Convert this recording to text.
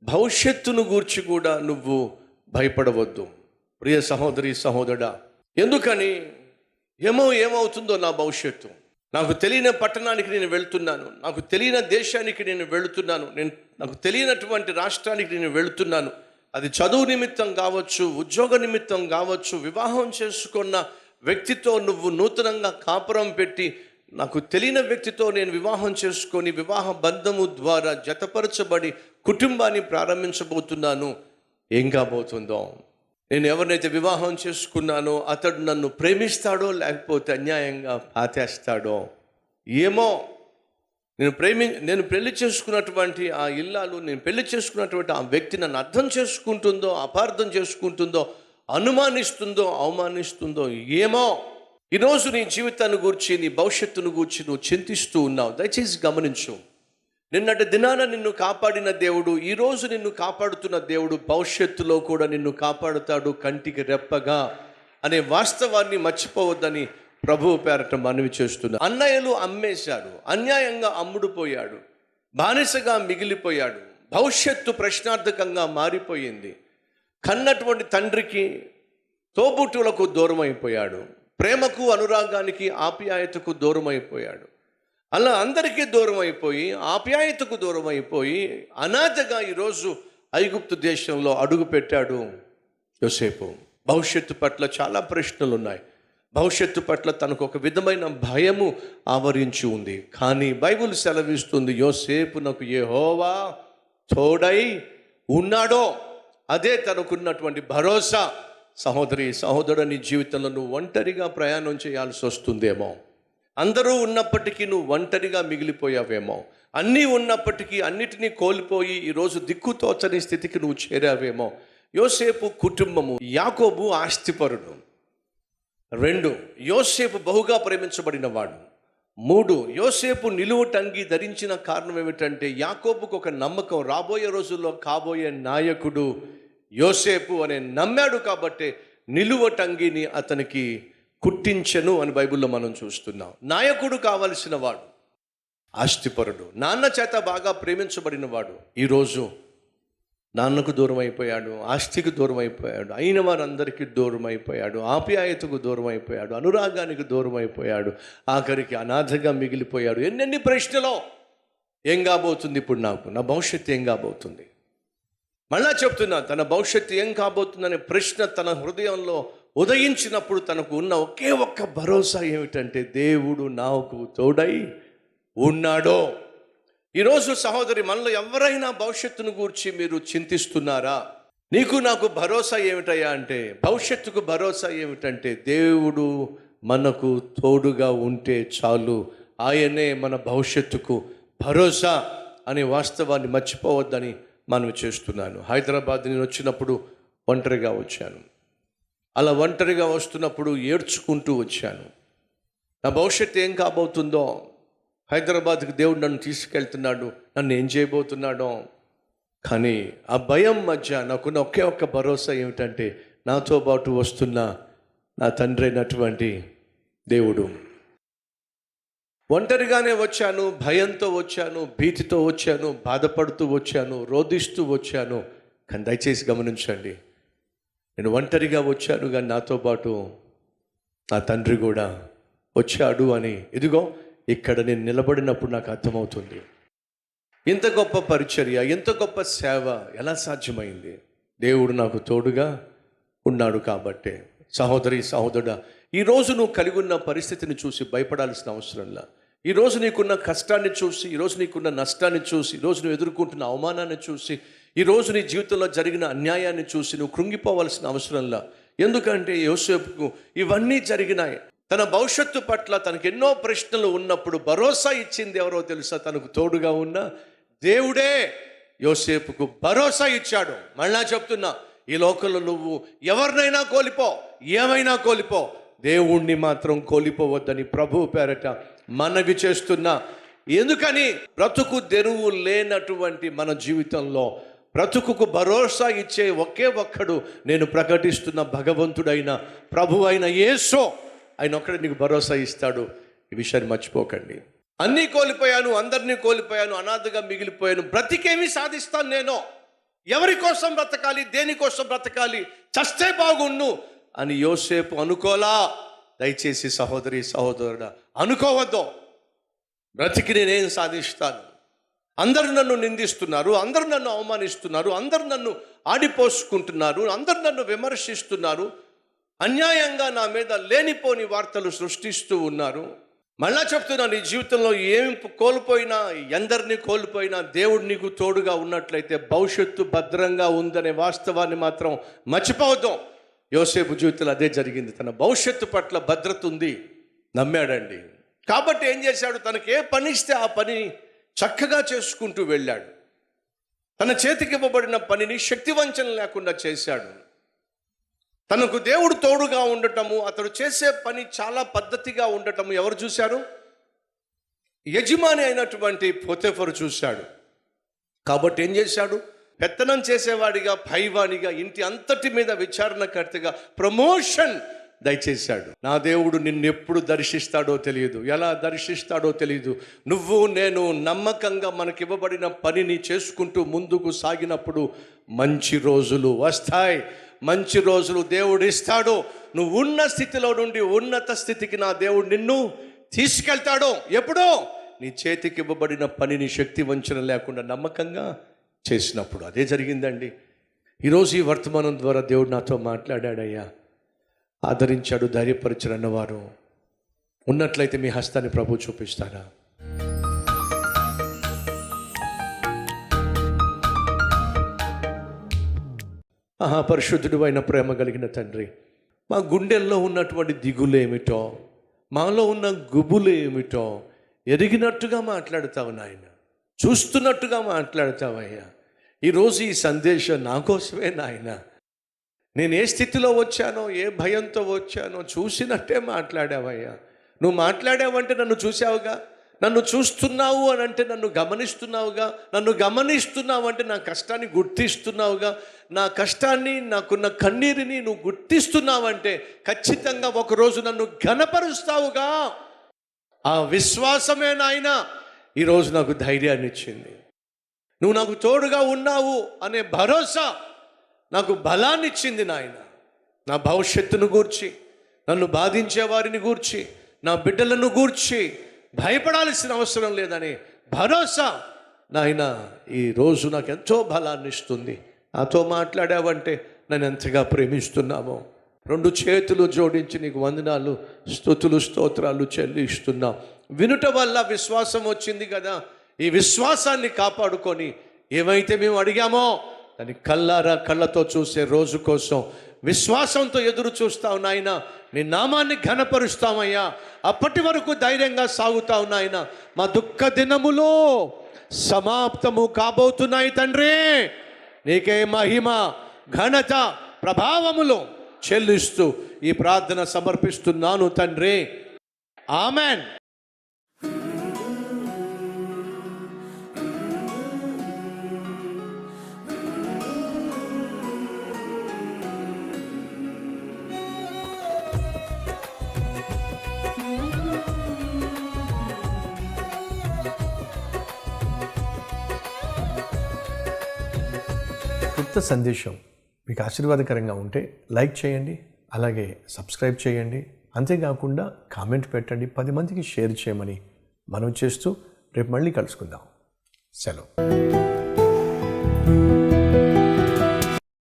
భవిష్యత్తును గూర్చి కూడా నువ్వు భయపడవద్దు ప్రియ సహోదరి సహోదరుడా. ఎందుకని? ఏమవుతుందో నా భవిష్యత్తు, నాకు తెలియని పట్టణానికి నేను వెళ్తున్నాను, నాకు తెలియని దేశానికి నేను వెళుతున్నాను, నాకు తెలియనటువంటి రాష్ట్రానికి నేను వెళుతున్నాను. అది చదువు నిమిత్తం కావచ్చు, ఉద్యోగ నిమిత్తం కావచ్చు, వివాహం చేసుకున్న వ్యక్తితో నువ్వు నూతనంగా కాపురం పెట్టి నాకు తెలియని వ్యక్తితో నేను వివాహం చేసుకొని వివాహ బంధము ద్వారా జతపరచబడి కుటుంబాన్ని ప్రారంభించబోతున్నాను. ఏం కాబోతుందో, నేను ఎవరినైతే వివాహం చేసుకున్నానో అతడు నన్ను ప్రేమిస్తాడో లేకపోతే అన్యాయంగా పాతేస్తాడో ఏమో. నేను పెళ్లి చేసుకున్నటువంటి ఆ ఇల్లాలు, నేను పెళ్లి చేసుకున్నటువంటి ఆ వ్యక్తి నన్ను అర్థం చేసుకుంటుందో అపార్థం చేసుకుంటుందో, అనుమానిస్తుందో అవమానిస్తుందో ఏమో. ఈరోజు నీ జీవితాన్ని గూర్చి, నీ భవిష్యత్తును గూర్చి నువ్వు చింతిస్తూ ఉన్నావు. దయచేసి గమనించు. నిన్నటి దినాన నిన్ను కాపాడిన దేవుడు ఈరోజు నిన్ను కాపాడుతున్న దేవుడు భవిష్యత్తులో కూడా నిన్ను కాపాడుతాడు కంటికి రెప్పగా అనే వాస్తవాన్ని మర్చిపోవద్దని ప్రభువు పేరట మనవి చేస్తున్నా. అన్నయ్యలు అమ్మేశాడు, అన్యాయంగా అమ్ముడుపోయాడు, బానిసగా మిగిలిపోయాడు, భవిష్యత్తు ప్రశ్నార్థకంగా మారిపోయింది. కన్నటువంటి తండ్రికి తోబుట్టులకు దూరం అయిపోయాడు, ప్రేమకు అనురాగానికి ఆప్యాయతకు దూరం అయిపోయాడు. అలా అందరికీ దూరం అయిపోయి ఆప్యాయతకు దూరం అయిపోయి అనాథగా ఈరోజు ఐగుప్తు దేశంలో అడుగు పెట్టాడు యోసేపు. భవిష్యత్తు పట్ల చాలా ప్రశ్నలు ఉన్నాయి. భవిష్యత్తు పట్ల తనకు ఒక విధమైన భయము ఆవరించి ఉంది. కానీ బైబిల్ సెలవిస్తుంది, యోసేపునకు యెహోవా తోడై ఉన్నాడో అదే తనకున్నటువంటి భరోసా. సహోదరి సహోదరుడు, నీ జీవితంలో నువ్వు ఒంటరిగా ప్రయాణం చేయాల్సి వస్తుందేమో. అందరూ ఉన్నప్పటికీ నువ్వు ఒంటరిగా మిగిలిపోయావేమో. అన్నీ ఉన్నప్పటికీ అన్నిటినీ కోల్పోయి ఈరోజు దిక్కుతోచని స్థితికి నువ్వు చేరావేమో. యోసేపు కుటుంబము, యాకోబు ఆస్తిపరుడు. 2, యోసేపు బహుగా ప్రేమించబడిన వాడు. 3, యోసేపు నిలువుటంగి ధరించిన కారణం ఏమిటంటే యాకోబుకు ఒక నమ్మకం, రాబోయే రోజుల్లో కాబోయే నాయకుడు యోసేపు అనే నమ్మాడు కాబట్టి నిలువటంగిని అతనికి కుట్టించెను అని బైబిల్లో మనం చూస్తున్నాం. నాయకుడు కావలసిన వాడు, ఆస్తిపరుడు, నాన్న చేత బాగా ప్రేమించబడిన వాడు ఈరోజు నాన్నకు దూరం అయిపోయాడు, ఆస్తికి దూరం అయిపోయాడు, అయిన వారందరికీ దూరం అయిపోయాడు, ఆప్యాయతకు దూరం అయిపోయాడు, అనురాగానికి దూరం అయిపోయాడు, ఆఖరికి అనాథగా మిగిలిపోయాడు. ఎన్నెన్ని ప్రశ్నలో ఏం కాబోతుంది ఇప్పుడు నాకు, నా భవిష్యత్తు ఏం కాబోతుంది. మళ్ళా చెప్తున్నా, తన భవిష్యత్తు ఏం కాబోతుందనే ప్రశ్న తన హృదయంలో ఉదయించినప్పుడు తనకు ఉన్న ఒకే ఒక్క భరోసా ఏమిటంటే దేవుడు నాకు తోడై ఉన్నాడో. ఈరోజు సహోదరి, మనలో ఎవరైనా భవిష్యత్తును గూర్చి మీరు చింతిస్తున్నారా? నీకు నాకు భరోసా ఏమిటయ్యా అంటే, భవిష్యత్తుకు భరోసా ఏమిటంటే దేవుడు మనకు తోడుగా ఉంటే చాలు. ఆయనే మన భవిష్యత్తుకు భరోసా అనే వాస్తవాన్ని మర్చిపోవద్దని మనవి చేస్తున్నాను. హైదరాబాద్ నేను వచ్చినప్పుడు ఒంటరిగా వచ్చాను. అలా ఒంటరిగా వస్తున్నప్పుడు ఏడ్చుకుంటూ వచ్చాను. నా భవిష్యత్తు ఏం కాబోతుందో, హైదరాబాద్కి దేవుడు నన్ను తీసుకెళ్తున్నాడు, నన్ను ఏం చేయబోతున్నాడో. కానీ ఆ భయం మధ్య నాకున్న ఒకే ఒక్క భరోసా ఏమిటంటే నాతో పాటు వస్తున్న నా తండ్రి అయినటువంటి దేవుడు. ఒంటరిగానే వచ్చాను, భయంతో వచ్చాను, భీతితో వచ్చాను, బాధపడుతూ వచ్చాను, రోధిస్తూ వచ్చాను. కానీ దయచేసి గమనించండి, నేను ఒంటరిగా వచ్చాను కానీ నాతో పాటు నా తండ్రి కూడా వచ్చాడు అని ఇదిగో ఇక్కడ నేను నిలబడినప్పుడు నాకు అర్థమవుతుంది. ఇంత గొప్ప పరిచర్య, ఇంత గొప్ప సేవ ఎలా సాధ్యమైంది? దేవుడు నాకు తోడుగా ఉన్నాడు కాబట్టే. సహోదరి సహోదరుడా, ఈరోజు నువ్వు కలిగి ఉన్న పరిస్థితిని చూసి భయపడాల్సిన అవసరంలా. ఈరోజు నీకున్న కష్టాన్ని చూసి, ఈరోజు నీకున్న నష్టాన్ని చూసి, ఈరోజు నువ్వు ఎదుర్కొంటున్న అవమానాన్ని చూసి, ఈరోజు నీ జీవితంలో జరిగిన అన్యాయాన్ని చూసి నువ్వు కృంగిపోవాల్సిన అవసరంలా. ఎందుకంటే యోసేపుకు ఇవన్నీ జరిగినాయి. తన భవిష్యత్తు పట్ల తనకు ఎన్నో ప్రశ్నలు ఉన్నప్పుడు భరోసా ఇచ్చింది ఎవరో తెలుసా? తనకు తోడుగా ఉన్న దేవుడే యోసేపుకు భరోసా ఇచ్చాడు. మళ్ళా చెప్తున్నా, ఈ లోకంలో నువ్వు ఎవరినైనా కోల్పో, ఏమైనా కోల్పో, దేవుణ్ణి మాత్రం కోల్పోవద్దని ప్రభువు పేరట మనవి చేస్తున్నా. ఎందుకని? బ్రతుకు తెరువు లేనటువంటి మన జీవితంలో బ్రతుకుకు భరోసా ఇచ్చే ఒకే ఒక్కడు నేను ప్రకటిస్తున్న భగవంతుడైన ప్రభు అయిన యేసు. ఆయన ఒక్కడే నీకు భరోసా ఇస్తాడు. ఈ విషయాన్ని మర్చిపోకండి. అన్నీ కోల్పోయాను, అందరినీ కోల్పోయాను, అనాథగా మిగిలిపోయాను, బ్రతికేమి సాధిస్తాను నేను? ఎవరి కోసం బ్రతకాలి, దేనికోసం బ్రతకాలి, చస్తే బాగుండు అని యోసేపు అనుకోలా. దయచేసి సహోదరి సహోదరుడా, అనుకోవద్దు. బ్రతికి నేనేం సాధిస్తాను, అందరూ నన్ను నిందిస్తున్నారు, అందరూ నన్ను అవమానిస్తున్నారు, అందరూ నన్ను ఆడిపోసుకుంటున్నారు, అందరూ నన్ను విమర్శిస్తున్నారు, అన్యాయంగా నా మీద లేనిపోని వార్తలు సృష్టిస్తూ ఉన్నారు. మళ్ళా చెప్తున్నా, నీ జీవితంలో ఏం కోల్పోయినా, ఎందరిని కోల్పోయినా దేవుడు నీకు తోడుగా ఉన్నట్లయితే భవిష్యత్తు భద్రంగా ఉందనే వాస్తవాన్ని మాత్రం మర్చిపోవద్దు. యోసేపు జీవితంలో అదే జరిగింది. తన భవిష్యత్తు పట్ల భద్రత ఉంది, నమ్మాడండి. కాబట్టి ఏం చేశాడు, తనకి ఏ పని ఇస్తే ఆ పని చక్కగా చేసుకుంటూ వెళ్ళాడు. తన చేతికి ఇవ్వబడిన పనిని శక్తివంచన లేకుండా చేశాడు. తనకు దేవుడు తోడుగా ఉండటము, అతడు చేసే పని చాలా పద్ధతిగా ఉండటము ఎవరు చూశారు? యజమాని అయినటువంటి పోతీఫరు చూశాడు. కాబట్టి ఏం చేశాడు, పెత్తనం చేసేవాడిగా, పైవాడిగా, ఇంటి అంతటి మీద విచారణకర్తగా ప్రమోషన్ దయచేశాడు. నా దేవుడు నిన్ను ఎప్పుడు దర్శిస్తాడో తెలియదు, ఎలా దర్శిస్తాడో తెలియదు. నువ్వు నేను నమ్మకంగా మనకి ఇవ్వబడిన పనిని చేసుకుంటూ ముందుకు సాగినప్పుడు మంచి రోజులు వస్తాయి, మంచి రోజులు దేవుడు ఇస్తాడు. నువ్వు ఉన్న స్థితిలో నుండి ఉన్నత స్థితికి నా దేవుడు నిన్ను తీసుకెళ్తాడు. ఎప్పుడో నీ చేతికి ఇవ్వబడిన పనిని శక్తి వంచన లేకుండా నమ్మకంగా చేసినప్పుడు. అదే జరిగిందండి. ఈరోజు ఈ వర్తమానం ద్వారా దేవుడు నాతో మాట్లాడాడయ్యా, ఆదరించాడు, ధైర్యపరిచాడు అన్నవారు ఉన్నట్లయితే మీ హస్తాన్ని ప్రభు చూపిస్తారా? పరిశుద్ధుడు అయిన ప్రేమ కలిగిన తండ్రి, మా గుండెల్లో ఉన్నటువంటి దిగులు ఏమిటో, మాలో ఉన్న గుబులు ఏమిటో ఎరిగినట్టుగా మాట్లాడతావు నాయన, చూస్తున్నట్టుగా మాట్లాడతావయ్యా. ఈరోజు ఈ సందేశం నా కోసమే నాయన. నేను ఏ స్థితిలో వచ్చానో, ఏ భయంతో వచ్చానో చూసినట్టే మాట్లాడావయ్యా. నువ్వు మాట్లాడావంటే నన్ను చూసావుగా, నన్ను చూస్తున్నావు అని అంటే నన్ను గమనిస్తున్నావుగా, నన్ను గమనిస్తున్నావు అంటే నా కష్టాన్ని గుర్తిస్తున్నావుగా, నా కష్టాన్ని, నాకున్న కన్నీరుని నువ్వు గుర్తిస్తున్నావంటే ఖచ్చితంగా ఒకరోజు నన్ను ఘనపరుస్తావుగా. ఆ విశ్వాసమే నాయన ఈరోజు నాకు ధైర్యాన్ని ఇచ్చింది. నువ్వు నాకు తోడుగా ఉన్నావు అనే భరోసా నాకు బలాన్ని ఇచ్చింది నాయన. నా భవిష్యత్తును గూర్చి, నన్ను బాధించే వారిని గూర్చి, నా బిడ్డలను గూర్చి భయపడాల్సిన అవసరం లేదని భరోసా నాయన ఈరోజు నాకు ఎంతో బలాన్ని ఇస్తుంది. నాతో మాట్లాడావంటే నన్ను ఎంతగా ప్రేమిస్తున్నామో, రెండు చేతులు జోడించి నీకు వందనాలు, స్తుతులు, స్తోత్రాలు చెల్లిస్తున్నాం. వినుట వల్ల విశ్వాసం వచ్చింది కదా, ఈ విశ్వాసాన్ని కాపాడుకొని ఏమైతే మేము అడిగామో దాన్ని కళ్ళతో చూసే రోజు కోసం విశ్వాసంతో ఎదురు చూస్తావు నాయన. నీ నామాన్ని ఘనపరుస్తామయ్యా. అప్పటి వరకు ధైర్యంగా సాగుతావు నాయన. మా దుఃఖ దినములో సమాప్తము కాబోతున్నాయి తండ్రి. నీకే మహిమ, ఘనత, ప్రభావములో చెల్లిస్తూ ఈ ప్రార్థన సమర్పిస్తున్నాను తండ్రి. ఆమెన్. క్లుప్త సందేశం మీకు ఆశీర్వాదకరంగా ఉంటే లైక్ చేయండి, అలాగే సబ్స్క్రైబ్ చేయండి. అంతేకాకుండా కామెంట్ పెట్టండి, 10 మందికి షేర్ చేయమని మనవి చేస్తూ రేపు మళ్ళీ కలుసుకుందాం. సెలవు.